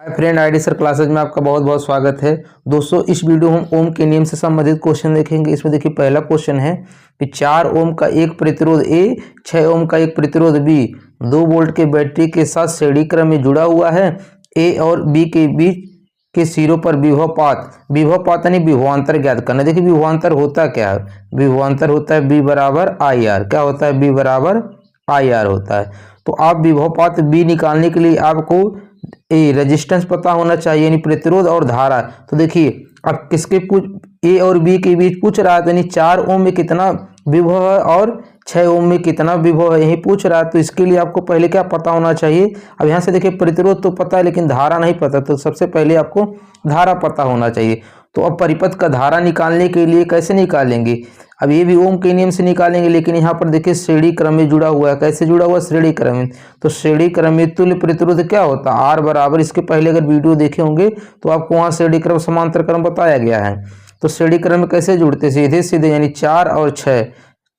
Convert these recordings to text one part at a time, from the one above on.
Hi friend, ID sir classes में आपका बहुत बहुत स्वागत है। दोस्तों, इस वीडियो में हम ओम के नियम से संबंधित क्वेश्चन देखेंगे। इसमें देखिए पहला क्वेश्चन है कि 4 ओम का एक प्रतिरोध ए, 6 ओम का एक प्रतिरोध बी 2 वोल्ट के बैटरी के साथ श्रेणी क्रम में जुड़ा हुआ है। ए और बी के बीच के सिरों पर विभवापात यानी विभवांतर ज्ञात करना। देखिए विभवांतर होता क्या है? विभवांतर होता है बी बराबर आई आर। क्या होता है? बी बराबर आई आर होता है। तो आप विभवापात बी निकालने के लिए आपको रेजिस्टेंस पता होना चाहिए, यानी प्रतिरोध और धारा। तो देखिए अब किसके ए और बी के बीच पूछ रहा है, तो यानी 4 ओम में कितना विभव है और 6 ओम में कितना विभव है, यही पूछ रहा है। तो इसके लिए आपको पहले क्या पता होना चाहिए? अब यहाँ से देखिए प्रतिरोध तो पता है लेकिन धारा नहीं पता, तो सबसे पहले आपको धारा पता होना चाहिए। तो अब परिपथ का धारा निकालने के लिए कैसे निकालेंगे? अब ये भी ओम के नियम से निकालेंगे, लेकिन यहाँ पर देखिए श्रेणी क्रम में जुड़ा हुआ है। कैसे जुड़ा हुआ? श्रेणी क्रम में। तो श्रेणी क्रम में तुल्य प्रतिरोध क्या होता है? आर बराबर, इसके पहले अगर वीडियो देखे होंगे तो आपको वहाँ श्रेणी क्रम समांतर क्रम बताया गया है। तो श्रेणी क्रम में कैसे जुड़ते? सीधे सीधे, यानी 4 और 6।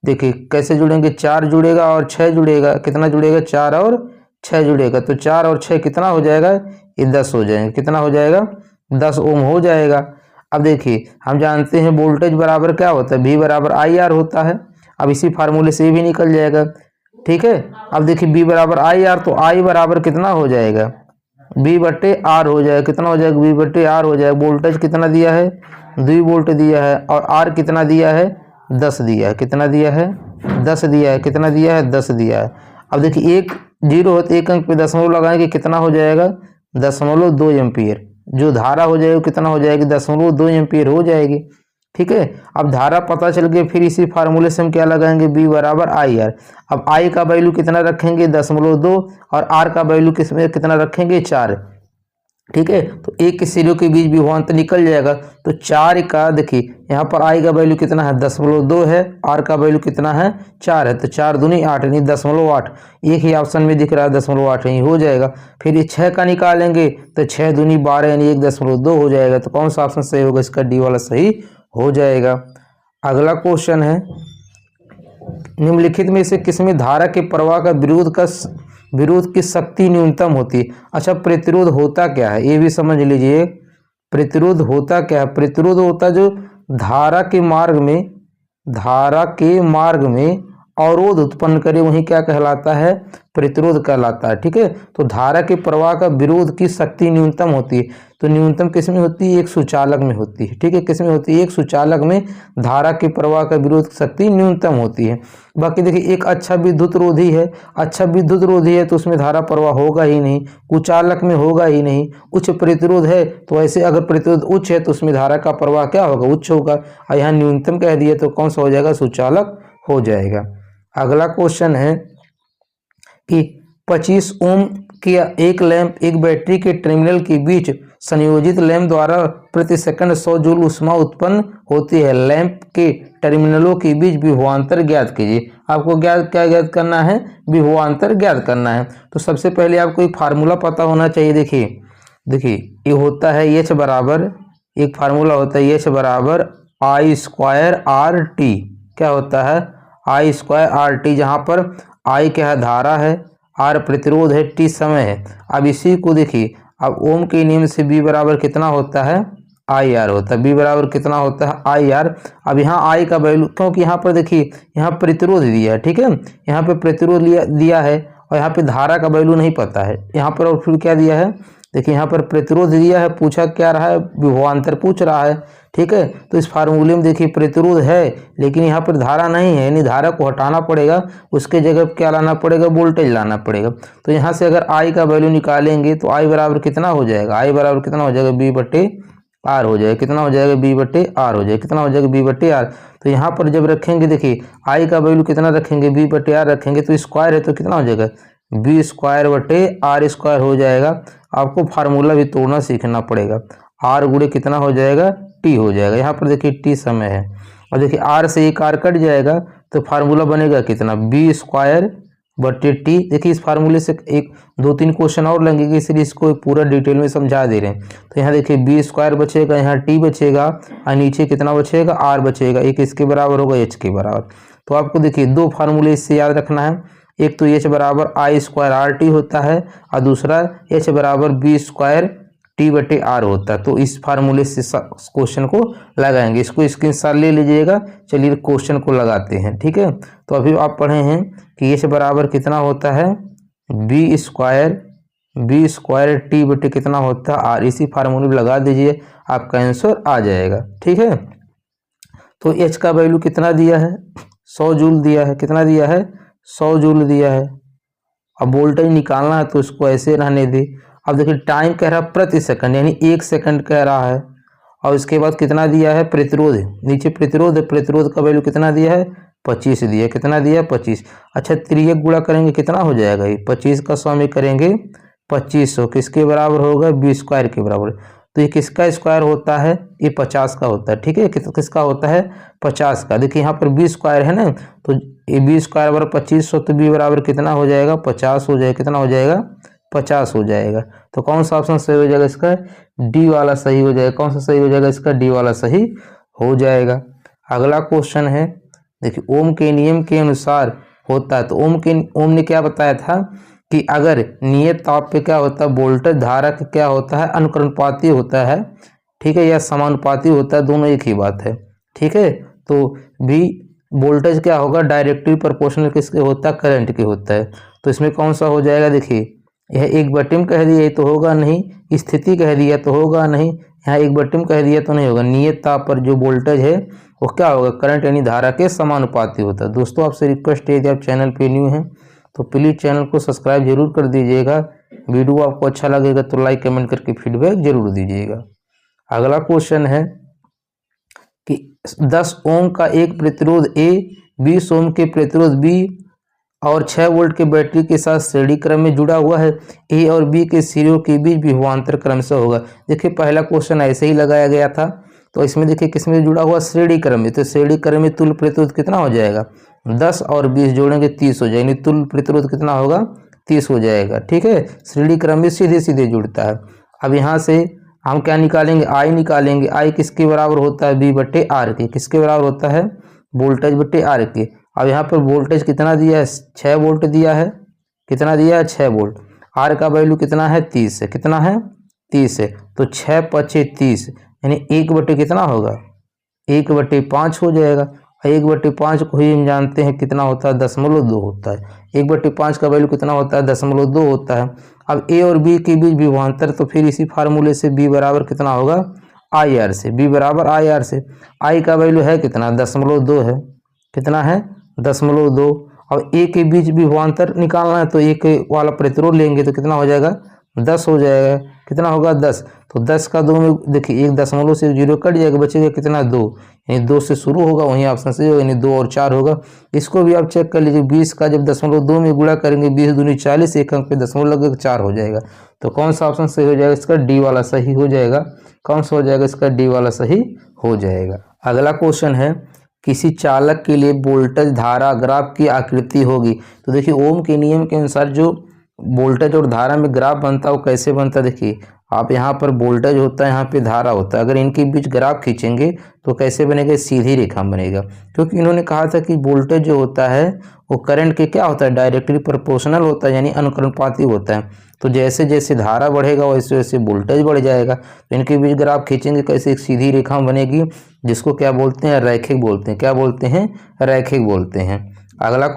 देखिए कैसे जुड़ेंगे? 4 जुड़ेगा और 6 जुड़ेगा। कितना जुड़ेगा? 4 और 6 जुड़ेगा। तो 4 और 6 कितना हो जाएगा? ये 10 हो जाएगा। कितना हो जाएगा? 10 ओम हो जाएगा। अब देखिए हम जानते हैं वोल्टेज बराबर क्या होता है? V बराबर आई आर होता है। अब इसी फार्मूले से भी निकल जाएगा। ठीक है, अब देखिए V बराबर आई आर, तो I बराबर कितना हो जाएगा? V बटे आर हो जाएगा। कितना हो जाएगा? V बटे आर हो जाएगा। वोल्टेज कितना दिया है? 2 वोल्ट दिया है। और R कितना दिया है? 10 दिया है। कितना दिया है? 10 दिया है। कितना दिया है? 10 दिया है। अब देखिए एक जीरो होते एक अंक पे दशमलव लगाएंगे, कितना हो जाएगा? 0.2 एम्पीयर। जो धारा हो जाएगी कितना हो जाएगी? 0.2 एम्पीयर हो जाएगी। ठीक है, अब धारा पता चल गई, फिर इसी फार्मूले से हम क्या लगाएंगे? बी बराबर आई आर। अब आई का वैल्यू कितना रखेंगे? 0.2, और आर का वैल्यू किसमें कितना रखेंगे? 4। ठीक है, तो एक के सिरों के बीच विभवांतर निकल जाएगा। तो 4 का देखिए यहाँ पर आई का वैल्यू कितना है? 0.2 है। आर का वैल्यू कितना है? 4 है। तो 4 दूनी 8, यानी 0.8। एक ही ऑप्शन में दिख रहा है 0.8, यही हो जाएगा। फिर ये 6 का निकालेंगे तो 6 दूनी 12, यानी 1.2 हो जाएगा। तो कौन सा ऑप्शन सही होगा? इसका डी वाला सही हो जाएगा। अगला क्वेश्चन है, निम्नलिखित में से किसमें धारा के प्रवाह का विरोध की शक्ति न्यूनतम होती है? अच्छा, प्रतिरोध होता क्या है ये भी समझ लीजिए। प्रतिरोध होता क्या है? प्रतिरोध होता जो धारा के मार्ग में अवरोध उत्पन्न करे, वही क्या कहलाता है? प्रतिरोध कहलाता है। ठीक है, तो धारा के प्रवाह का विरोध की शक्ति न्यूनतम होती है। तो न्यूनतम किसमें होती है? एक सुचालक में होती है। ठीक है, किसमें होती है? एक सुचालक में धारा के प्रवाह का विरोध शक्ति न्यूनतम होती है। बाकी देखिए एक अच्छा विद्युत रोधी है। अच्छा विद्युत रोधी है तो उसमें धारा प्रवाह होगा ही नहीं, कुचालक में होगा ही नहीं। उच्च प्रतिरोध है तो ऐसे अगर प्रतिरोध उच्च है तो उसमें धारा का प्रवाह क्या होगा? उच्च होगा। और यहाँ न्यूनतम कह दिए तो कौन सा हो जाएगा? सुचालक हो जाएगा। अगला क्वेश्चन है कि 25 ओम की एक लैंप एक बैटरी के टर्मिनल के बीच संयोजित लैंप द्वारा प्रति सेकंड 100 जूल ऊष्मा उत्पन्न होती है। लैंप के टर्मिनलों के बीच विभवांतर ज्ञात कीजिए। आपको क्या ज्ञात करना है? विभवांतर ज्ञात करना है। तो सबसे पहले आपको एक फार्मूला पता होना चाहिए। देखिए ये होता है एच बराबर, एक फार्मूला होता है एच बराबर आई स्क्वायर आर टी। क्या होता है? आई स्क्वायर आर टी, जहाँ पर आई क्या है? धारा है, आर प्रतिरोध है, टी समय है। अब इसी को देखिए, अब ओम के नियम से बी बराबर कितना होता है? आई आर होता है। बी बराबर कितना होता है? I R. अब यहाँ आई का वैल्यू, क्योंकि यहाँ पर देखिए यहाँ प्रतिरोध दिया है। ठीक है, यहाँ पे प्रतिरोध दिया है और यहाँ पे धारा का वैल्यू नहीं पता है यहाँ पर। और फिर क्या दिया है? देखिए यहाँ पर प्रतिरोध दिया है, पूछा क्या रहा है? विभवांतर पूछ रहा है। ठीक है, तो इस फार्मूले में देखिए प्रतिरोध है लेकिन यहाँ पर धारा नहीं है, यानी धारा को हटाना पड़ेगा। उसके जगह क्या लाना पड़ेगा? वोल्टेज लाना पड़ेगा। तो यहाँ से अगर आई का वैल्यू निकालेंगे तो आई बराबर कितना हो जाएगा? आई बराबर कितना हो जाएगा? बी बटे आर हो जाएगा। कितना हो जाएगा? बी बटे आर हो जाएगा। कितना हो जाएगा? बी बटे आर। तो यहाँ पर जब रखेंगे, देखिए आई का वैल्यू कितना रखेंगे? बी बटे आर रखेंगे, तो स्क्वायर है तो कितना हो जाएगा? बी स्क्वायर बटे आर स्क्वायर हो जाएगा। आपको फार्मूला भी तोड़ना सीखना पड़ेगा। आर गुणे कितना हो जाएगा? टी हो जाएगा। यहाँ पर देखिए टी समय है, और देखिए आर से एक आर कट जाएगा तो फार्मूला बनेगा कितना? बी स्क्वायर बटे टी। देखिए इस फार्मूले से एक 2-3 क्वेश्चन और लगेंगे, इसलिए इसको पूरा डिटेल में समझा दे रहे हैं। तो यहाँ देखिए बी स्क्वायर बचेगा, यहाँ टी बचेगा, और नीचे कितना बचेगा? आर बचेगा। एक इसके बराबर होगा एच के बराबर। तो आपको देखिए 2 फार्मूले इससे याद रखना है। एक तो एच बराबर आई स्क्वायर आर टी होता है, और दूसरा एच बराबर बी स्क्वायर T/R होता है। तो इस फार्मूले से क्वेश्चन को लगाएंगे, इसको स्क्रीनशॉट ले लीजिएगा। चलिए क्वेश्चन को लगाते हैं, ठीक है। तो अभी आप पढ़े हैं कि H बराबर कितना होता है, बी स्क्वायर T/, कितना होता है R। इसी फार्मूले में लगा दीजिए, आपका आंसर आ जाएगा, ठीक है। तो H का वैल्यू कितना दिया है, 100 जूल दिया है। कितना दिया है, 100 जूल दिया है। अब वोल्टेज निकालना है तो इसको ऐसे रहने दे। अब देखिए टाइम कह रहा है प्रति सेकंड, यानी 1 सेकंड कह रहा है। और इसके बाद कितना दिया है, प्रतिरोध, नीचे प्रतिरोध है, प्रतिरोध का वैल्यू कितना दिया है, 25 दिया। कितना दिया, 25। अच्छा, त्रियक गुणा करेंगे कितना हो जाएगा, ये 25 का 100 में करेंगे 2500, किसके बराबर होगा, बी स्क्वायर के बराबर। तो ये किसका स्क्वायर होता है, ये 50 का होता है, ठीक है। किसका होता है, 50 का। देखिए यहाँ पर बी स्क्वायर है ना, तो ये बी स्क्वायर बराबर 2500, तो बी बराबर कितना हो जाएगा, 50 हो जाएगा। कितना हो जाएगा, 50 हो जाएगा। तो कौन सा ऑप्शन सही हो जाएगा, इसका डी वाला सही हो जाएगा। कौन सा सही हो जाएगा, इसका डी वाला सही हो जाएगा। अगला क्वेश्चन है, देखिए ओम के नियम के अनुसार होता है। तो ओम ने क्या बताया था कि अगर नियत ताप पे क्या होता है, वोल्टेज धारा का क्या होता है, अनुक्रमानुपाती होता है, ठीक है, या समानुपाती होता है, दोनों एक ही बात है, ठीक है। तो भी वोल्टेज क्या होगा, डायरेक्टली प्रोपोर्शनल किसके होता है, करंट के होता है। तो इसमें कौन सा हो जाएगा, देखिए यह 1/m कह दिया तो होगा नहीं, स्थिति कह दिया तो होगा नहीं, यहाँ 1/m कह दिया तो नहीं होगा। नियत ताप पर जो वोल्टेज है वो क्या होगा, करंट यानी धारा के समानुपाती होता है। दोस्तों आपसे रिक्वेस्ट है, यदि आप चैनल पे न्यू हैं तो प्लीज़ चैनल को सब्सक्राइब जरूर कर दीजिएगा। वीडियो आपको अच्छा लगेगा तो लाइक कमेंट करके फीडबैक जरूर दीजिएगा। अगला क्वेश्चन है कि 10 ओम का एक प्रतिरोध ए 20 ओम के प्रतिरोध बी और 6 वोल्ट के बैटरी के साथ श्रेणी क्रम में जुड़ा हुआ है। ए और बी के सिरों के बीच विभवांतर क्रम से होगा। देखिए पहला क्वेश्चन ऐसे ही लगाया गया था, तो इसमें देखिए किसमें जुड़ा हुआ, श्रेणी क्रम में। तो श्रेणी क्रम में तुल्य प्रतिरोध कितना हो जाएगा, 10 और 20 जोड़ेंगे 30 हो जाएगा, तुल्य प्रतिरोध कितना होगा, 30 हो जाएगा, ठीक है। श्रेणी क्रम में सीधे सीधे जुड़ता है। अब यहाँ से हम क्या निकालेंगे, आई निकालेंगे। आई किसके बराबर होता है, B/R के। किसके बराबर होता है, वोल्टेज बटे R के। अब यहाँ पर वोल्टेज कितना दिया है, 6 वोल्ट दिया है। कितना दिया है, 6 वोल्ट। R का वैल्यू कितना है, 30 है। कितना है, 30 है। तो 6 × 5 = 30, यानी 1/, कितना होगा, 1/5 हो जाएगा। 1/5 को ही हम जानते हैं कितना होता है, 0.2 होता है। 1/5 का वैल्यू कितना होता है, 0.2 होता है। अब ए और बी के बीच विभवांतर, तो फिर इसी फार्मूले से बी बराबर कितना होगा, IR से। बी बराबर IR से। आई का वैल्यू है कितना, 0.2 है। कितना है, 0.2। अब ए के बीच विभवांतर निकालना है, तो एक वाला प्रतिरोध लेंगे तो कितना हो जाएगा, 10 हो जाएगा। कितना होगा, 10। तो 10 का 2 में देखिए 1 दशमलव से 0 कट जाएगा, बचेगा कितना, 2। यानी 2 से शुरू होगा, वहीं ऑप्शन से होगा, यानी 2 और 4 होगा। इसको भी आप चेक कर लीजिए, 20 का जब 0.2 में गुणा करेंगे, 20 दूनी 40, एक अंक पे दशमलव लगेगा, 4 हो जाएगा। तो कौन सा ऑप्शन सही हो जाएगा, इसका डी वाला सही हो जाएगा। कौन सा हो जाएगा, इसका डी वाला सही हो जाएगा। अगला क्वेश्चन है, किसी चालक के लिए वोल्टेज धारा ग्राफ की आकृति होगी। तो देखिए ओम के नियम के अनुसार जो वोल्टेज और धारा में ग्राफ बनता है वो कैसे बनता है, देखिए आप यहाँ पर वोल्टेज होता है, यहाँ पे धारा होता है। अगर इनके बीच ग्राफ खींचेंगे तो कैसे बनेगा, सीधी रेखा बनेगा। क्योंकि इन्होंने कहा था कि वोल्टेज जो होता है वो करंट के क्या होता है, डायरेक्टली प्रोपोर्शनल होता है, यानी अनुक्रमानुपाती होता है। तो जैसे जैसे धारा बढ़ेगा वैसे वैसे वोल्टेज बढ़ जाएगा। तो इनके बीच ग्राफ खींचेंगे कैसे, एक सीधी रेखा बनेगी, जिसको क्या बोलते हैं, रैखिक बोलते हैं। क्या बोलते हैं, रैखिक बोलते हैं। अगला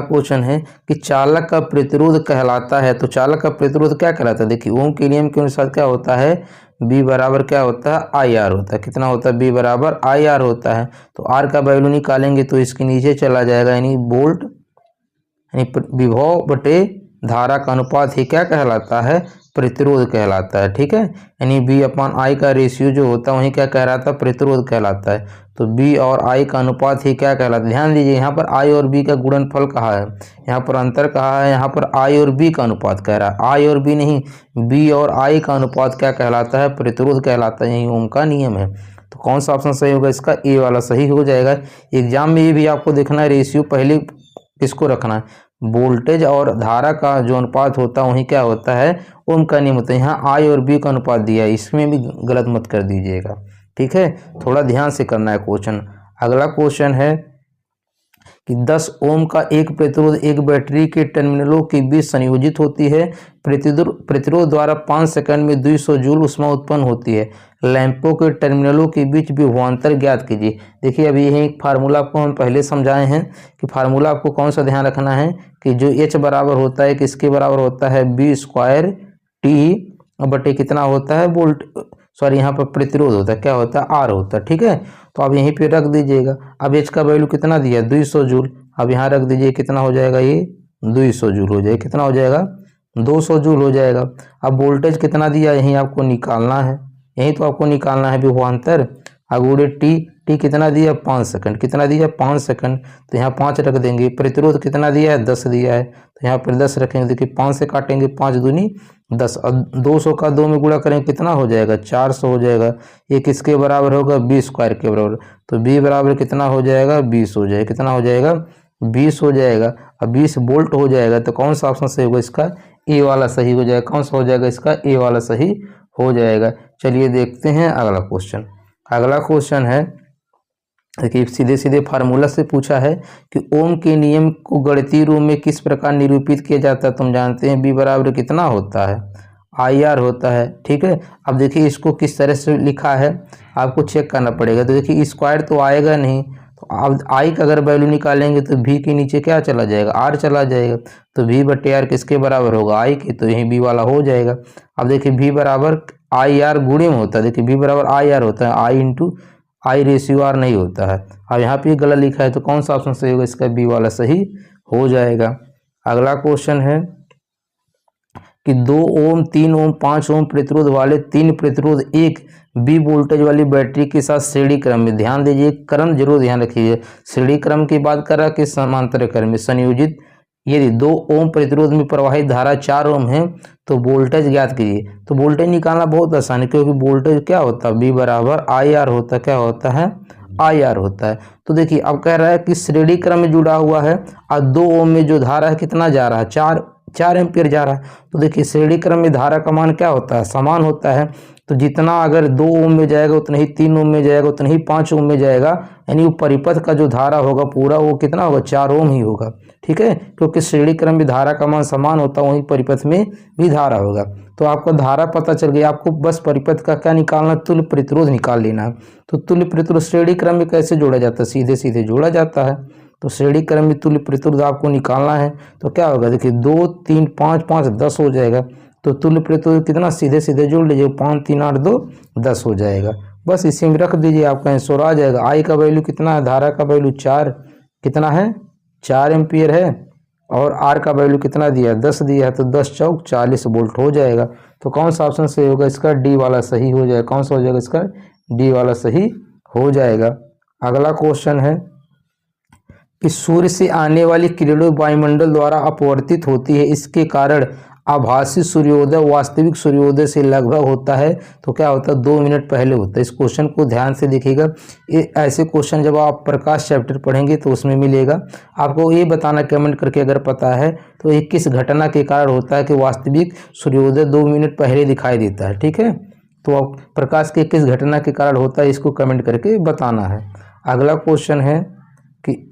क्वेश्चन है कि चालक का प्रतिरोध कहलाता है। तो चालक का प्रतिरोध क्या कहलाता है, देखिए ओम के नियम के अनुसार क्या होता है, B बराबर क्या होता है, IR होता है। कितना होता है, B बराबर IR होता है। तो R का वैल्यू निकालेंगे तो इसके नीचे चला जाएगा, यानी वोल्ट यानी विभव बटे धारा का अनुपात ही क्या कहलाता है, प्रतिरोध कहलाता है, ठीक है। यानी B/I का रेशियो जो होता है वही क्या कहलाता है, प्रतिरोध कहलाता है। तो B और I का अनुपात ही क्या कहलाता है। ध्यान दीजिए यहाँ पर I और B का गुणनफल कहा है, यहाँ पर अंतर कहा है, यहाँ पर I और B का अनुपात कह रहा है। I और B नहीं, B और I का अनुपात क्या कहलाता है, प्रतिरोध कहलाता है। यही ओम का नियम है। तो कौन सा ऑप्शन सही होगा, इसका ए वाला सही हो जाएगा। एग्जाम में ये भी आपको देखना है, रेशियो पहले किसको रखना है, वोल्टेज और धारा का जो अनुपात होता है वही क्या होता है, ओम का नियम होता है। यहाँ I और B का अनुपात दिया है, इसमें भी गलत मत कर दीजिएगा, ठीक है। थोड़ा ध्यान से करना है क्वेश्चन। अगला क्वेश्चन है कि 10 ओम का एक प्रतिरोध एक बैटरी के टर्मिनलों के बीच संयोजित होती है। प्रतिरोध द्वारा 5 सेकंड में 200 जूल ऊष्मा उत्पन्न होती है। लैंपों के टर्मिनलों के बीच विभवांतर ज्ञात कीजिए। देखिए अभी यही एक फार्मूला आपको हम पहले समझाए हैं कि फार्मूला आपको कौन सा ध्यान रखना है कि जो H बराबर होता है किसके बराबर होता है, बी स्क्वायर टी बटे कितना होता है वोल्ट, सॉरी यहाँ पर प्रतिरोध होता है, क्या होता है, आर होता है। ठीक है, तो अब यहीं पे रख दीजिएगा। अब H का वैल्यू कितना दिया, 200 जूल। अब यहाँ रख दीजिए, कितना हो जाएगा, ये 200 जूल हो जाएगा। कितना हो जाएगा, 200 जूल हो जाएगा। अब वोल्टेज कितना दिया, यहीं आपको निकालना है, यहीं तो आपको निकालना है विभवांतर। अगुड़े टी कितना दिया, 5 सेकंड। कितना दिया, 5 सेकंड, तो यहाँ 5 रख देंगे। प्रतिरोध कितना दिया है, 10 दिया है, तो यहाँ पर 10 रखेंगे। देखिए 5 से काटेंगे, 5 दूनी 10, और 200 का 2 में गुणा करेंगे, कितना हो जाएगा, 400 हो जाएगा। ये किसके बराबर होगा, बी स्क्वायर के बराबर। तो बी बराबर कितना हो जाएगा, 20 हो जाएगा। कितना हो जाएगा, 20 हो जाएगा। अब 20 वोल्ट हो जाएगा, तो कौन सा ऑप्शन सही होगा, इसका ए वाला सही हो जाएगा। कौन सा हो जाएगा, इसका ए वाला सही हो जाएगा। चलिए देखते हैं अगला क्वेश्चन। अगला क्वेश्चन है, देखिए सीधे सीधे फार्मूला से पूछा है कि ओम के नियम को गणितीय रूप में किस प्रकार निरूपित किया जाता है। तुम जानते हैं बी बराबर कितना होता है, आई आर होता है। ठीक है, अब देखिए इसको किस तरह से लिखा है आपको चेक करना पड़ेगा। तो देखिए स्क्वायर तो आएगा नहीं, तो अब आई का अगर वैल्यू निकालेंगे तो भी के नीचे क्या चला जाएगा, आर चला जाएगा। तो भी बटे आर किसके बराबर होगा, आई के, तो यही बी वाला हो जाएगा। अब देखिए भी बराबर आई आर गुणे में होता है। देखिए भी बराबर आई आर होता है, आई इंटू आई रेशियो आर नहीं होता है। अब यहाँ पे गलत लिखा है, तो कौन सा ऑप्शन सही होगा, इसका बी वाला सही हो जाएगा। अगला क्वेश्चन है कि 2 ओम 3 ओम 5 ओम प्रतिरोध वाले 3 प्रतिरोध एक बी वोल्टेज वाली बैटरी के साथ श्रेणी क्रम में, ध्यान दीजिए क्रम जरूर ध्यान रखिए, श्रेणी क्रम की बात कर रहा कि समांतर क्रम में संयोजित, यदि 2 ओम प्रतिरोध में प्रवाहित धारा 4 ओम है तो वोल्टेज ज्ञात कीजिए। तो वोल्टेज निकालना बहुत आसान है, क्योंकि वोल्टेज क्या होता है, बी बराबर आई आर होता है। क्या होता है, आई आर होता है। तो देखिए अब कह रहा है कि श्रेणी क्रम में जुड़ा हुआ है और 2 ओम में जो धारा है कितना जा रहा है, 4 एम्पियर जा रहा है। तो देखिए श्रेणी क्रम में धारा का मान क्या होता है, समान होता है। तो जितना अगर 2 ओम में जाएगा उतना ही 3 ओम में जाएगा, उतना ही 5 ओम में जाएगा, यानी वो परिपथ का जो धारा होगा पूरा वो कितना होगा, 4 ओम ही होगा। ठीक है, क्योंकि श्रेणी क्रम में धारा का मान समान होता है, वहीं परिपथ में भी धारा होगा। तो आपको धारा पता चल गई, आपको बस परिपथ का क्या निकालना, तुल्य प्रतिरोध निकाल लेना है। तो तुल्य प्रतिरोध श्रेणी क्रम में कैसे जोड़ा जाता है, सीधे सीधे जोड़ा जाता है। तो श्रेणी क्रम में तुल्य प्रतिरोध आपको निकालना है, तो क्या होगा, देखिए 2 3 5 5 10 हो जाएगा। तो तुल्य प्रतिरोध कितना, सीधे सीधे जोड़ लीजिए, 5 3 8 2 10 हो जाएगा। बस इसी में रख दीजिए, आपका आंसर आ जाएगा। आई का वैल्यू कितना है, धारा का वैल्यू 4 कितना है, 4 एम्पियर है, और आर का वैल्यू कितना दिया, 10 दिया है, तो 10 चौक 40 वोल्ट हो जाएगा। तो कौन सा ऑप्शन सही होगा, इसका डी वाला सही हो जाएगा। कौन सा हो जाएगा, इसका डी वाला सही हो जाएगा। अगला क्वेश्चन है कि सूर्य से आने वाली किरणें वायुमंडल द्वारा अपवर्तित होती है, इसके कारण आभासी सूर्योदय वास्तविक सूर्योदय से लगभग होता है। तो क्या होता है, 2 मिनट पहले होता है। इस क्वेश्चन को ध्यान से देखिएगा, ऐसे क्वेश्चन जब आप प्रकाश चैप्टर पढ़ेंगे तो उसमें मिलेगा। आपको ये बताना कमेंट करके अगर पता है तो ये किस घटना के कारण होता है कि वास्तविक सूर्योदय 2 मिनट पहले दिखाई देता है। ठीक है, तो प्रकाश के किस घटना के कारण होता है, इसको कमेंट करके बताना है। अगला क्वेश्चन है कि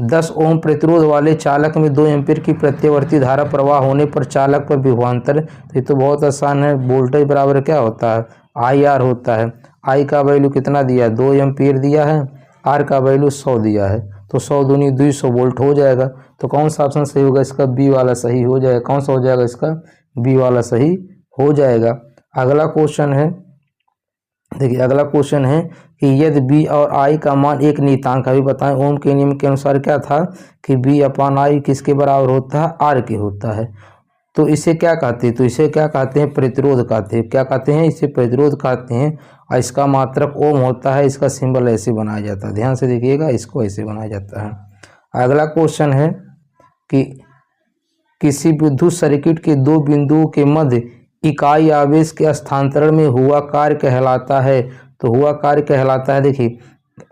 10 ओम प्रतिरोध वाले चालक में 2 एम्पीयर की प्रत्यावर्ती धारा प्रवाह होने पर चालक पर विभवांतर, तो ये तो बहुत आसान है, वोल्टेज बराबर क्या होता है, आई आर होता है। आई का वैल्यू कितना दिया है, 2 एम्पीयर दिया है, आर का वैल्यू 100 दिया है, तो 100 दूनी 200 वोल्ट हो जाएगा। तो कौन सा ऑप्शन सही होगा, इसका बी वाला सही हो जाएगा। कौन सा हो जाएगा, इसका बी वाला सही हो जाएगा। अगला क्वेश्चन है, देखिए अगला क्वेश्चन है कि यदि बी और आई का मान एक नियतांक, अभी बताएं ओम के नियम के अनुसार क्या था कि बी अपान आई किसके बराबर होता है, आर के होता है। तो इसे क्या कहते हैं, तो इसे क्या कहते हैं, प्रतिरोध कहते हैं। क्या कहते हैं, इसे प्रतिरोध कहते हैं। और इसका मात्रक ओम होता है, इसका सिंबल ऐसे बनाया जाता है, ध्यान से देखिएगा, इसको ऐसे बनाया जाता है। अगला क्वेश्चन है कि किसी विद्युत सर्किट के 2 बिंदुओं के मध्य इकाई आवेश के स्थानांतरण में हुआ कार्य कहलाता है। तो हुआ कार्य कहलाता है, देखिए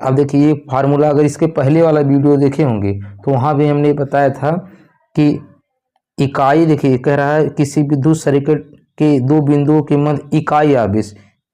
अब देखिए ये फार्मूला अगर इसके पहले वाला वीडियो देखे होंगे तो वहाँ भी हमने बताया था कि इकाई, देखिए कह रहा है किसी विद्युत सर्किट के 2 बिंदुओं के मध्य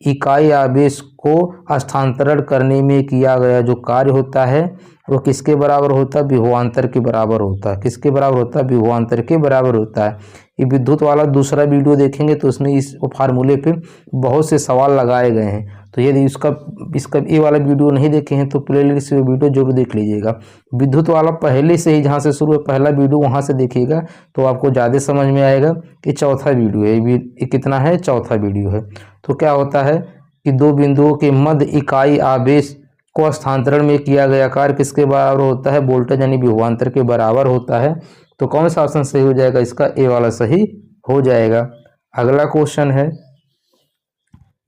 इकाई आवेश को स्थानांतरण करने में किया गया जो कार्य होता है वो किसके बराबर होता है? विभवांतर के बराबर होता है। किसके बराबर होता है? विभवांतर के बराबर होता है। ये विद्युत वाला दूसरा वीडियो देखेंगे तो उसमें इस फार्मूले पे बहुत से सवाल लगाए गए हैं। तो यदि इसका ये वाला वीडियो नहीं देखे हैं तो प्लेलिस्ट से वीडियो जरूर देख लीजिएगा। विद्युत वाला पहले से ही जहाँ से शुरू है पहला वीडियो वहाँ से देखिएगा तो आपको ज़्यादा समझ में आएगा। कि चौथा वीडियो है, ये कितना है? चौथा वीडियो है। तो क्या होता है कि दो बिंदुओं के मध्य इकाई आवेश को स्थानांतरण में किया गया कार्य किसके बराबर होता है? वोल्टेज यानी विभवांतर के बराबर होता है। तो कौन सा ऑप्शन सही हो जाएगा? इसका ए वाला सही हो जाएगा। अगला क्वेश्चन है,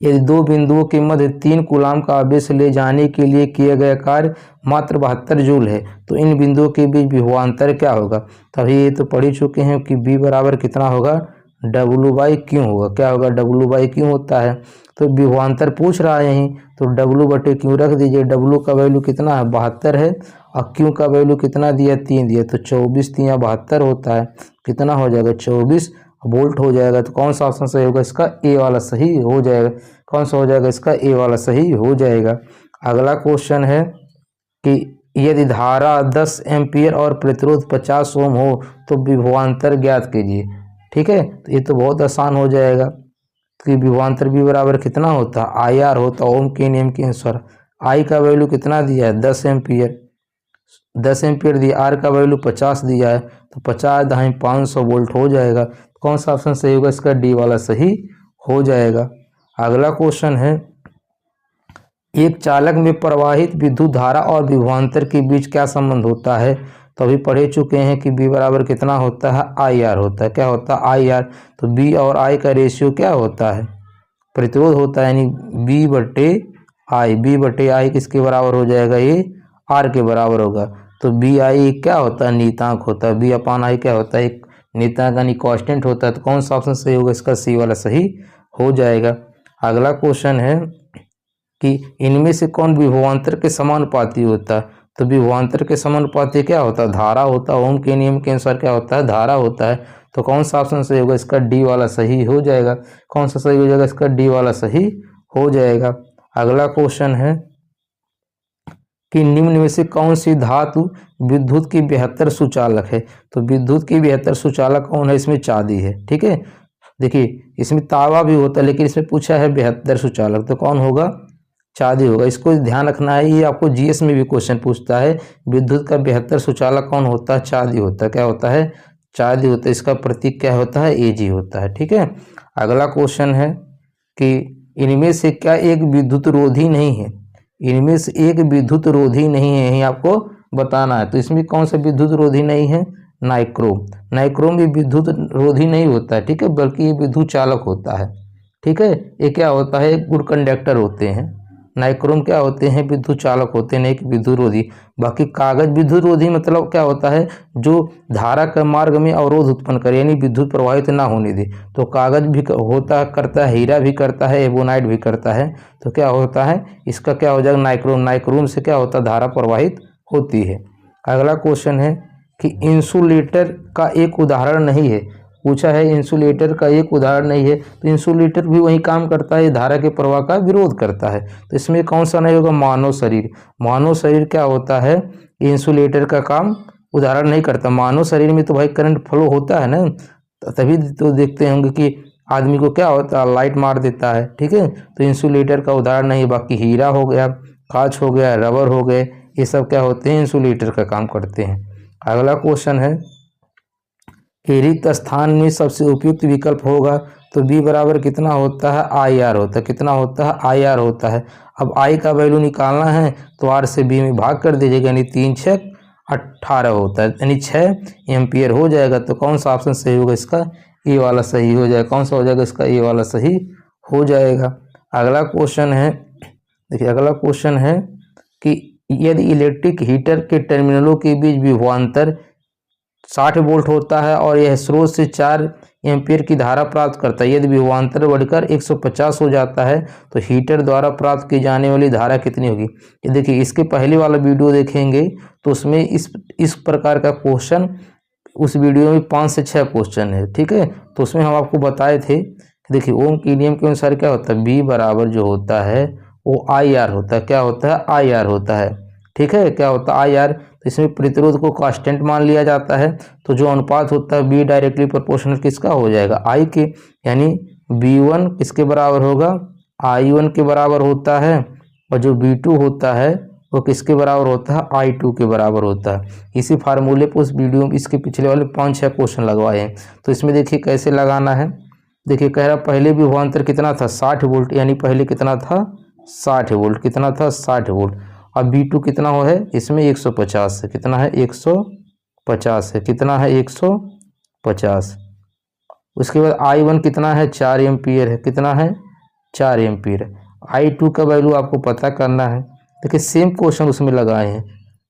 यदि दो बिंदुओं के मध्य 3 कूलाम का आवेश ले जाने के लिए किया गया कार्य मात्र 72 जूल है तो इन बिंदुओं के बीच विभवांतर क्या होगा? तभी ये तो पढ़ ही चुके हैं कि बी बराबर कितना होगा? W/Q होगा। क्या होगा? W/Q होता है। तो विभवांतर पूछ रहा है यहीं तो W/Q रख दीजिए। W का वैल्यू कितना है? 72 है और Q का वैल्यू कितना दिया? 3 दिया। तो 24 3 72 होता है। कितना हो जाएगा? 24 वोल्ट हो जाएगा। तो कौन सा ऑप्शन सही होगा? इसका ए वाला सही हो जाएगा। कौन सा हो जाएगा? इसका ए वाला सही हो जाएगा। अगला क्वेश्चन है कि यदि धारा 10 एम्पीयर और प्रतिरोध 50 ओम हो तो विभवांतर ज्ञात कीजिए। ठीक है, तो ये तो बहुत आसान हो जाएगा कि विभवांतर भी बराबर कितना होता है? IR होता है ओम के नियम के अनुसार। आई का वैल्यू कितना दिया है? 10 एम्पीयर। 10 एम्पीयर दिया। आर का वैल्यू 50 दिया है तो 50 दहाई 500 वोल्ट हो जाएगा। कौन सा ऑप्शन सही होगा? इसका डी वाला सही हो जाएगा। अगला क्वेश्चन है, एक चालक में प्रवाहित विद्युत धारा और विभवांतर के बीच क्या संबंध होता है? तो अभी पढ़े चुके हैं कि बी बराबर कितना होता है? IR होता है। क्या होता है? IR। तो बी और आई का रेशियो क्या होता है? प्रतिरोध होता है, यानी B/I। B/I किसके बराबर हो जाएगा? ये R के बराबर होगा। तो BI क्या होता है? नियतांक होता है। B/I क्या होता है? एक नियतांक यानी कांस्टेंट होता है। तो कौन सा ऑप्शन सही होगा? इसका सी वाला सही हो जाएगा। अगला क्वेश्चन है कि इनमें से कौन विभवांतर के समानुपाती होता है? तो विभवांतर के समानुपाती क्या होता है? धारा होता है। ओम के नियम के अनुसार क्या होता है? धारा होता है। तो कौन सा ऑप्शन सही होगा? इसका डी वाला सही हो जाएगा। कौन सा सही हो जाएगा? इसका डी वाला सही हो जाएगा। अगला क्वेश्चन है कि निम्न में से कौन सी धातु विद्युत की बेहतर सुचालक है? तो विद्युत की बेहतर सुचालक कौन है? इसमें चांदी है। ठीक है, देखिए इसमें तांबा भी होता है लेकिन इसमें पूछा है बेहतर सुचालक, तो कौन होगा? चांदी होगा। इसको ध्यान रखना है, ये आपको GS में भी क्वेश्चन पूछता है। विद्युत का बेहतर सुचालक कौन होता है? चांदी होता है। क्या होता है? चांदी होता है। इसका प्रतीक क्या होता है? Ag होता है। ठीक है, अगला क्वेश्चन है कि इनमें से क्या एक विद्युत रोधी नहीं है? इनमें से एक विद्युत रोधी नहीं है, यही आपको बताना है। तो इसमें कौन सा विद्युत रोधी नहीं है? नाइक्रोम। नाइक्रोम भी विद्युत रोधी नहीं होता है। ठीक है, बल्कि ये विद्युत चालक होता है। ठीक है, ये क्या होता है? गुड कंडक्टर होते हैं। नाइक्रोम क्या होते हैं? विद्युत चालक होते हैं, नहीं कि विद्युत रोधी। बाकी कागज विद्युत रोधी मतलब क्या होता है? जो धारा के मार्ग में अवरोध उत्पन्न करे, यानी विद्युत प्रवाहित ना होने दे। तो कागज भी होता करता है, हीरा भी करता है, एबोनाइट भी करता है। तो क्या होता है? इसका क्या हो जाएगा? नाइक्रोम। नाइक्रोम से क्या होता है? धारा प्रवाहित होती है। अगला क्वेश्चन है कि इंसुलेटर का एक उदाहरण नहीं है। पूछा है इंसुलेटर का एक उदाहरण नहीं है, तो इंसुलेटर भी वही काम करता है, धारा के प्रवाह का विरोध करता है। तो इसमें कौन सा नहीं होगा? मानव शरीर। मानव शरीर क्या होता है? इंसुलेटर का काम उदाहरण नहीं करता। मानव शरीर में तो भाई करंट फ्लो होता है ना, तभी तो देखते होंगे कि आदमी को क्या होता है? लाइट मार देता है। ठीक है, तो इंसुलेटर का उदाहरण नहीं। बाकी हीरा हो गया, कांच हो गया, रबर हो गए, ये सब क्या होते हैं? इंसुलेटर का काम करते हैं। अगला क्वेश्चन है कि रिक्त स्थान में सबसे उपयुक्त विकल्प होगा। तो बी बराबर कितना होता है? IR होता है। कितना होता है? IR होता है। अब आई का वैल्यू निकालना है तो आर से बी में भाग कर दीजिएगा, यानी 3 6 18 होता है, यानी 6 एम्पियर हो जाएगा। तो कौन सा ऑप्शन सही होगा? इसका ए वाला सही हो जाएगा। कौन सा हो जाएगा? इसका ए वाला सही हो जाएगा। अगला क्वेश्चन है, देखिए अगला क्वेश्चन है कि यदि इलेक्ट्रिक हीटर के टर्मिनलों के बीच विभवांतर 60 वोल्ट होता है और यह स्रोत से 4 एम्पीयर की धारा प्राप्त करता है, यदि विभवांतर बढ़कर 150 हो जाता है तो हीटर द्वारा प्राप्त की जाने वाली धारा कितनी होगी? ये देखिए, इसके पहले वाला वीडियो देखेंगे तो उसमें इस प्रकार का क्वेश्चन उस वीडियो में 5 से 6 क्वेश्चन है। ठीक है, तो उसमें हम आपको बताए थे। देखिए ओम के नियम के अनुसार क्या होता है? बी बराबर जो होता है वो IR होता है। क्या होता है? IR होता है। ठीक है, क्या होता है आई आर, तो इसमें प्रतिरोध को कांस्टेंट मान लिया जाता है। तो जो अनुपात होता है बी डायरेक्टली प्रोपोर्शनल किसका हो जाएगा, आई के, यानी B1 किसके बराबर होगा, I1 के बराबर होता है, और जो B2 होता है वो किसके बराबर होता है, I2 के बराबर होता है। इसी फार्मूले पर उस वीडियो में इसके पिछले वाले 5-6 क्वेश्चन लगवाए हैं। तो इसमें देखिए कैसे लगाना है। देखिए कह रहा पहले विभवांतर कितना था 60 वोल्ट, यानी पहले कितना था 60 वोल्ट, कितना था 60 वोल्ट। अब B2 कितना हो है इसमें 150 है, कितना है 150 है, कितना है 150। उसके बाद I1 कितना है 4 एम्पीयर है, कितना है 4 एम्पीयर। I2 का वैल्यू आपको पता करना है। देखिए सेम क्वेश्चन उसमें लगाए हैं,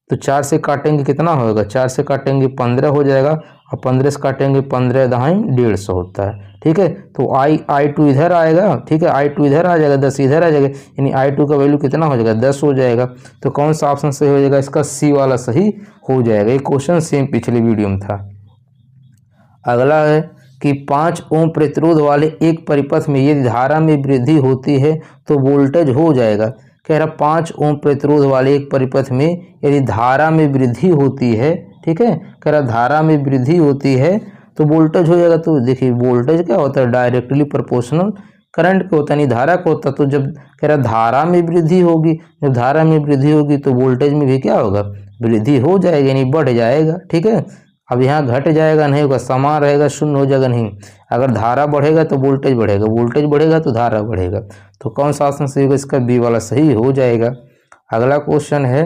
तो 4 से काटेंगे कितना होगा, 4 से काटेंगे 15 हो जाएगा, और 15 से काटेंगे 15 दहाई 150 होता है। ठीक है, तो I2 इधर आएगा, ठीक है, I2 इधर आ जाएगा, 10 इधर आ जाएगा, यानी I2 का वैल्यू कितना हो जाएगा 10 हो जाएगा। तो कौन सा ऑप्शन सही हो जाएगा, इसका सी वाला सही हो जाएगा। ये क्वेश्चन सेम पिछले वीडियो में था। अगला है कि 5 ओम प्रतिरोध वाले एक परिपथ में यदि धारा में वृद्धि होती है तो वोल्टेज हो जाएगा। कह रहा 5 ओम प्रतिरोध वाले एक परिपथ में यदि धारा में वृद्धि होती है, ठीक है, कह रहा धारा में वृद्धि होती है तो वोल्टेज हो जाएगा। तो देखिए वोल्टेज क्या होता है, डायरेक्टली प्रोपोर्शनल करंट का होता है, नहीं धारा का होता है। तो जब कह रहा धारा में वृद्धि होगी, जब धारा में वृद्धि होगी तो वोल्टेज में भी क्या होगा, वृद्धि हो जाएगी, यानी बढ़ जाएगा। ठीक है, अब यहाँ घट जाएगा नहीं होगा, समान रहेगा, शून्य हो जाएगा नहीं। अगर धारा बढ़ेगा तो वोल्टेज बढ़ेगा, वोल्टेज बढ़ेगा तो धारा बढ़ेगा। तो कौन सा ऑप्शन सही होगा, इसका बी वाला सही हो जाएगा। अगला क्वेश्चन है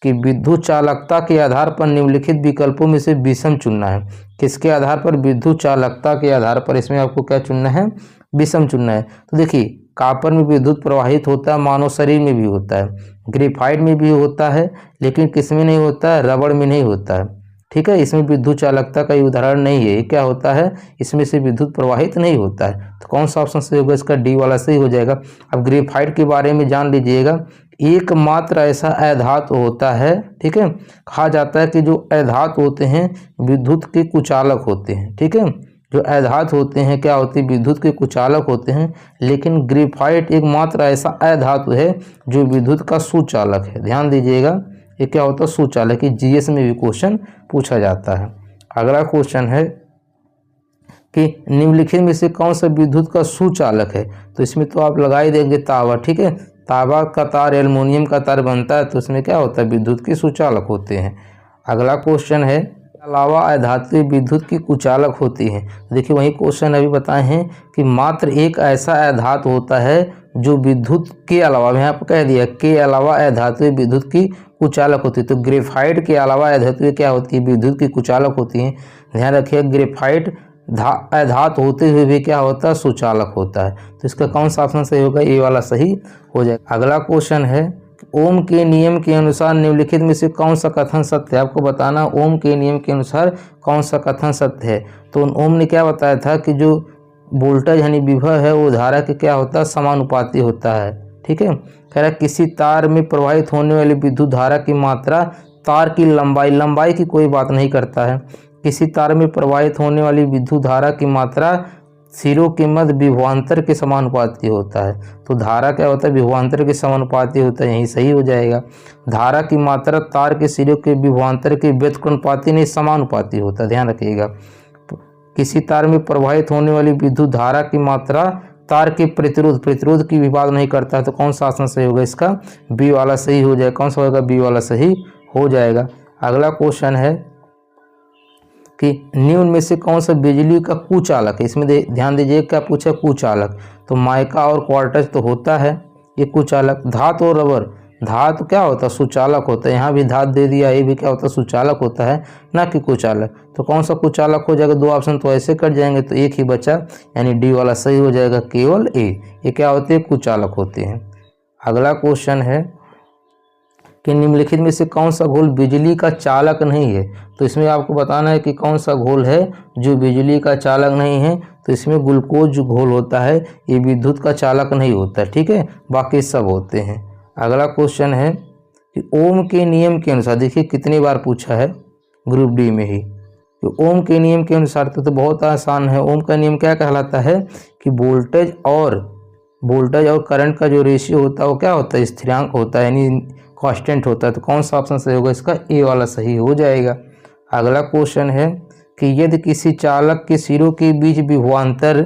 कि विद्युत चालकता के आधार पर निम्नलिखित विकल्पों में से विषम चुनना है। किसके आधार पर, विद्युत चालकता के आधार पर। इसमें आपको क्या चुनना है, विषम चुनना है। तो देखिए कॉपर में विद्युत प्रवाहित होता है, मानव शरीर में भी होता है, ग्रेफाइट में भी होता है, लेकिन किस में नहीं होता है, रबड़ में नहीं होता है। ठीक है, इसमें विद्युत चालकता का उदाहरण नहीं है। ये क्या होता है, इसमें से विद्युत प्रवाहित नहीं होता है। तो कौन सा ऑप्शन सही होगा, इसका डी वाला सही हो जाएगा। अब ग्रेफाइट के बारे में जान लीजिएगा, एकमात्र ऐसा अधातु होता है, ठीक है, कहा जाता है कि जो अधातु होते हैं विद्युत के कुचालक होते हैं। ठीक है, जो अधातु होते हैं क्या होते हैं, विद्युत के कुचालक होते हैं, लेकिन ग्रेफाइट एकमात्र ऐसा अधातु है जो विद्युत का सुचालक है। ध्यान दीजिएगा, ये क्या होता है, सुचालक। कि जीएस में भी क्वेश्चन पूछा जाता है। अगला क्वेश्चन है कि निम्नलिखित में से कौन सा विद्युत का सुचालक है। तो इसमें तो आप लगा ही देंगे तांबा। ठीक है, तांबा का तार एल्युमिनियम का तार बनता है, तो इसमें क्या होता है, विद्युत के सुचालक होते हैं। अगला क्वेश्चन है अलावा अधातु विद्युत की कुचालक होती हैं। देखिए वही क्वेश्चन अभी बताए हैं कि मात्र एक ऐसा अधातु होता है जो विद्युत के अलावा, मैं आपको कह दिया के अलावा अधातु विद्युत की कुचालक होती है। तो ग्रेफाइट के अलावा अधातु क्या होती है, विद्युत की कुचालक होती हैं। ध्यान रखिए ग्रेफाइट अधातु होते हुए भी क्या होता है, सुचालक होता है। तो इसका कौन सा ऑप्शन सही होगा, ये वाला सही हो जाएगा। अगला क्वेश्चन है ओम के नियम के अनुसार निम्नलिखित में से कौन सा कथन सत्य है। आपको बताना ओम के नियम के अनुसार कौन सा कथन सत्य है। तो ओम ने क्या बताया था कि जो वोल्टेज यानी विभव है वो धारा के क्या होता है, समानुपाती होता है। ठीक है, कह रहा किसी तार में प्रवाहित होने वाली विद्युत धारा की मात्रा तार की लंबाई की कोई बात नहीं करता है। किसी तार में प्रवाहित होने वाली विद्युत धारा की मात्रा सिरों के मध्य विभवांतर के समानुपाती होता है। तो धारा क्या होता है, विभवांतर के समानुपाती होता है, यही सही हो जाएगा। धारा की मात्रा तार के सिरों के विभवांतर के व्युत्क्रमानुपाती नहीं, समानुपाती होता है, ध्यान रखिएगा। किसी तार में प्रवाहित होने वाली विद्युत धारा की मात्रा तार के प्रतिरोध की भी बात नहीं करता है। तो कौन सा ऑप्शन सही होगा, इसका बी वाला सही हो जाएगा। कौन सा होगा, बी वाला सही हो जाएगा। अगला क्वेश्चन है कि निम्न में से कौन सा बिजली का कुचालक है। इसमें ध्यान दीजिए क्या पूछा, कुचालक। तो माइका और क्वार्टज तो होता है ये कुचालक। धातु और रबर, धातु क्या होता है, सुचालक होता है। यहाँ भी धातु दे दिया, ये भी क्या होता है, सुचालक होता है, ना कि कुचालक। तो कौन सा कुचालक हो जाएगा, दो ऑप्शन तो ऐसे कट जाएंगे, तो एक ही बचा, यानी डी वाला सही हो जाएगा, केवल ए। ये क्या होते हैं, कुचालक होते हैं। अगला क्वेश्चन है कि निम्नलिखित में से कौन सा घोल बिजली का चालक नहीं है। तो इसमें आपको बताना है कि कौन सा घोल है जो बिजली का चालक नहीं है। तो इसमें ग्लूकोज जो घोल होता है ये विद्युत का चालक नहीं होता है। ठीक है, बाकी सब होते हैं। अगला क्वेश्चन है कि ओम के नियम के अनुसार, देखिए कितनी बार पूछा है ग्रुप डी में ही, कि ओम के नियम के अनुसार तो बहुत आसान है। ओम का नियम क्या कहलाता है कि वोल्टेज और करंट का जो रेशियो होता है वो क्या होता है, स्थिरांक होता है, यानी कांस्टेंट होता है। तो कौन सा ऑप्शन सही होगा इसका, ए वाला सही हो जाएगा। अगला क्वेश्चन है कि यदि किसी चालक के सिरों के बीच विभवांतर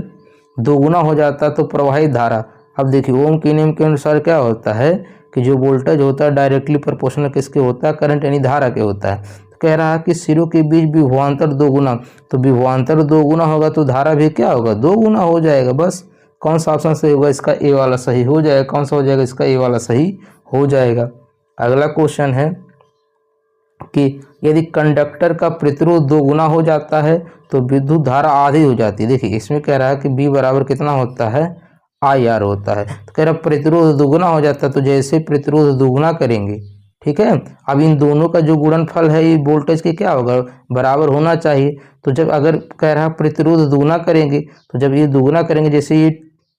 दोगुना हो जाता तो प्रवाहित धारा। अब देखिए ओम के नियम के अनुसार क्या होता है कि जो वोल्टेज होता है डायरेक्टली प्रोपोर्शनल किसके होता है, करंट यानी धारा के होता है। तो कह रहा है कि सिरों के बीच विभवांतर दोगुना, तो विभवांतर दोगुना होगा तो धारा भी क्या होगा, दोगुना हो जाएगा। बस कौन सा ऑप्शन सही होगा इसका, ए वाला सही हो जाएगा। कौन सा हो जाएगा इसका, ए वाला सही हो जाएगा। अगला क्वेश्चन है कि यदि कंडक्टर का प्रतिरोध दोगुना हो जाता है तो विद्युत धारा आधी हो जाती है। देखिए इसमें कह रहा है कि बी बराबर कितना होता है, आई आर होता है। तो कह रहा है प्रतिरोध दोगुना हो जाता है, तो जैसे प्रतिरोध दोगुना करेंगे, ठीक है, अब इन दोनों का जो गुणनफल है ये वोल्टेज के क्या होगा, बराबर होना चाहिए। तो जब अगर कह रहा है प्रतिरोध दोगुना करेंगे, तो जब ये दोगुना करेंगे, जैसे ये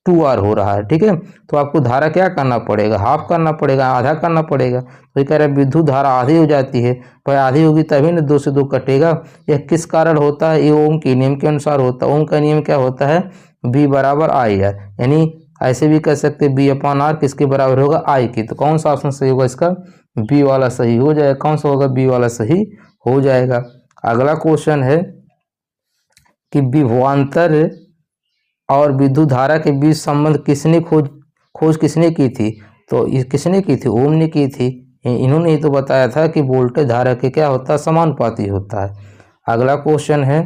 2R हो रहा है, ठीक है, तो आपको धारा क्या करना पड़ेगा, हाफ करना पड़ेगा, आधा करना पड़ेगा। तो ये कह रहा है विद्युत धारा आधी हो जाती है, पर आधी होगी तभी ना 2 से 2 कटेगा। यह किस कारण होता है, ये ओम के नियम के अनुसार होता है। ओम का नियम क्या होता है, बी बराबर आई आर, यानी ऐसे भी कह सकते हैं बी अपॉन आर किसके बराबर होगा, आई की। तो कौन सा ऑप्शन सही होगा इसका, बी वाला सही हो जाएगा। कौन सा होगा, बी वाला सही हो जाएगा। अगला क्वेश्चन है कि विभवांतर और विद्युत धारा के बीच संबंध किसने खोज किसने की थी। तो ये किसने की थी, ओम ने की थी। इन्होंने ही तो बताया था कि वोल्टेज धारा के क्या होता है, समानुपाती होता है। अगला क्वेश्चन है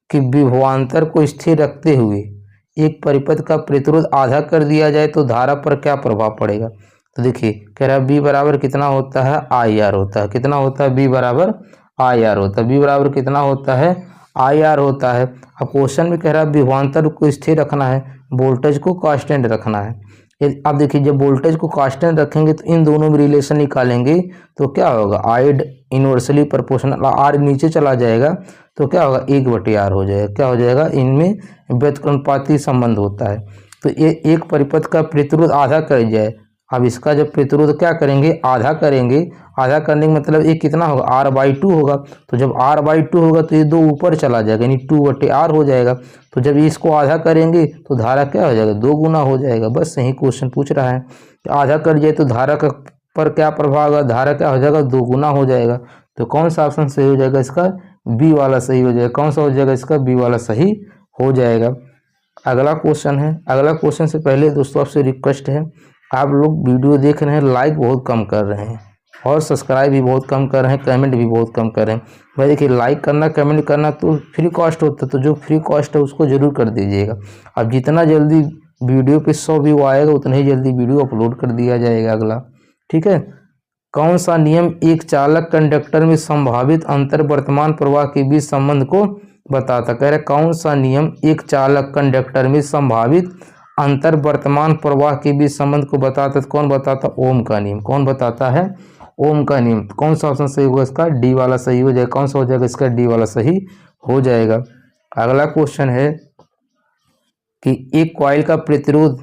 कि विभवांतर को स्थिर रखते हुए एक परिपथ का प्रतिरोध आधा कर दिया जाए तो धारा पर क्या प्रभाव पड़ेगा। तो देखिए कह रहा है बी बराबर कितना होता है, आई आर होता है। कितना होता है, बी बराबर आई आर होता है। बी बराबर कितना होता है, आई आर होता है। अब क्वेश्चन में कह रहा है विभवांतर को स्थिर रखना है, वोल्टेज को कांस्टेंट रखना है। अब देखिए जब वोल्टेज को कांस्टेंट रखेंगे तो इन दोनों में रिलेशन निकालेंगे तो क्या होगा, आई इनवर्सली प्रोपोर्शनल, आर नीचे चला जाएगा तो क्या होगा, 1/r हो जाएगा। क्या हो जाएगा, इनमें व्युत्क्रमानुपाती संबंध होता है। तो ये एक परिपथ का प्रतिरोध आधा कर जाए, अब इसका जब प्रतिरोध क्या करेंगे, आधा करेंगे। आधा करने का मतलब ये कितना होगा, r/2 होगा। तो जब r/2 होगा तो ये 2 ऊपर चला जाएगा, यानी 2/r हो जाएगा। तो जब इसको आधा करेंगे तो धारा क्या हो जाएगा, 2 गुना हो जाएगा। बस यही क्वेश्चन पूछ रहा है। आधा कर जाए तो धारा का पर क्या प्रभाव होगा, धारा क्या हो जाएगा, 2 गुना हो जाएगा। तो कौन सा ऑप्शन सही हो जाएगा इसका, बी वाला सही हो जाएगा। कौन सा हो जाएगा इसका, बी वाला सही हो जाएगा। अगला क्वेश्चन है। अगला क्वेश्चन से पहले दोस्तों आपसे रिक्वेस्ट है, आप लोग वीडियो देख रहे हैं, लाइक बहुत कम कर रहे हैं और सब्सक्राइब भी बहुत कम कर रहे हैं, कमेंट भी बहुत कम कर रहे हैं। भाई देखिए लाइक करना कमेंट करना तो फ्री कॉस्ट होता है, तो जो फ्री कॉस्ट है उसको ज़रूर कर दीजिएगा। अब जितना जल्दी वीडियो पे 100 व्यू आएगा उतना ही जल्दी वीडियो अपलोड कर दिया जाएगा। अगला, ठीक है, कौन सा नियम एक चालक कंडक्टर में संभावित अंतर वर्तमान प्रवाह के बीच संबंध को बताता। कह रहे कौन सा नियम एक चालक कंडक्टर में संभावित अंतर वर्तमान प्रवाह के बीच संबंध को बताता। तो कौन बताता, ओम का नियम। कौन बताता है, ओम का नियम। तो कौन सा ऑप्शन सही होगा इसका, डी वाला सही हो जाएगा। कौन सा हो जाएगा इसका, डी वाला सही हो जाएगा। अगला क्वेश्चन है कि एक कॉइल का प्रतिरोध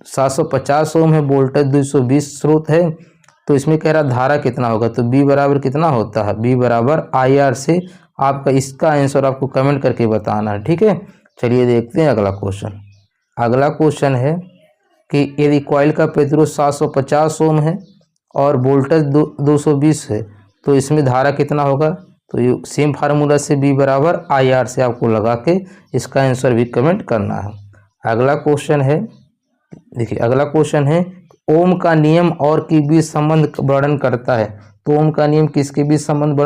750 ओम है, वोल्टेज 220 स्रोत है, तो इसमें कह रहा धारा कितना होगा। तो बी बराबर कितना होता है, बी बराबर आई आर से आपका इसका आंसर आपको कमेंट करके बताना है, ठीक है। चलिए देखते हैं अगला क्वेश्चन। अगला क्वेश्चन है कि यदि कॉइल का प्रतिरोध 750 ओम है और वोल्टेज 220 है तो इसमें धारा कितना होगा। तो ये सेम फार्मूला से बी बराबर आई आर से आपको लगा के इसका आंसर भी कमेंट करना है। अगला क्वेश्चन है, देखिए अगला क्वेश्चन है ओम का नियम और के बीच संबंध वर्णन करता है। तो ओम का नियम किसके बीच संबंध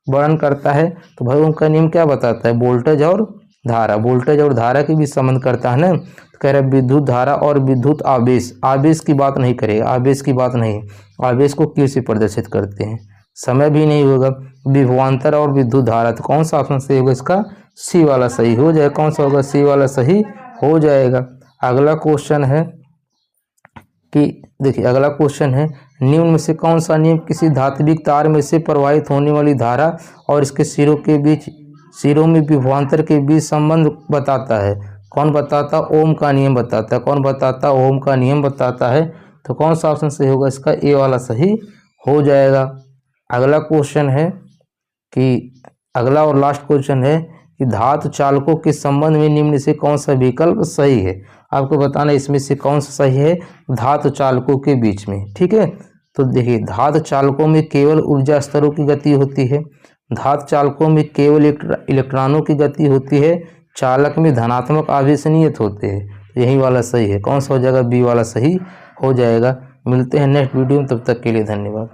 वर्णन करता है। तो भाई ओम का नियम क्या बताता है, वोल्टेज और धारा, वोल्टेज और धारा के बीच संबंध करता है ना। तो कह रहे विद्युत धारा और विद्युत आवेश, आवेश की बात नहीं करेगा, आवेश की बात नहीं, आवेश को क्यू से प्रदर्शित करते हैं, समय भी नहीं होगा। विभवांतर और विद्युत धारा, तो कौन सा ऑप्शन सही होगा इसका, सी वाला सही हो जाएगा। कौन सा होगा, सी वाला सही हो जाएगा। अगला क्वेश्चन है कि देखिए अगला क्वेश्चन है निम्न में से कौन सा नियम किसी धात्विक तार में से प्रवाहित होने वाली धारा और इसके सिरों में विभवांतर के बीच संबंध बताता है। कौन बताता, ओम का नियम बताता है। कौन बताता, ओम का नियम बताता है। तो कौन सा ऑप्शन सही होगा इसका, ए वाला सही हो जाएगा। अगला क्वेश्चन है कि अगला और लास्ट क्वेश्चन है कि धातु चालकों के संबंध में निम्न से कौन सा विकल्प सही है। आपको बताना इसमें से कौन सा सही है धातु चालकों के बीच में, ठीक है। तो देखिए धातु चालकों में केवल ऊर्जा स्तरों की गति होती है, धातु चालकों में केवल इलेक्ट्रॉनों की गति होती है, चालक में धनात्मक आवेश नियत होते हैं। यही वाला सही है। कौन सा हो जाएगा? बी वाला सही हो जाएगा। मिलते हैं नेक्स्ट वीडियो में, तब तक के लिए धन्यवाद।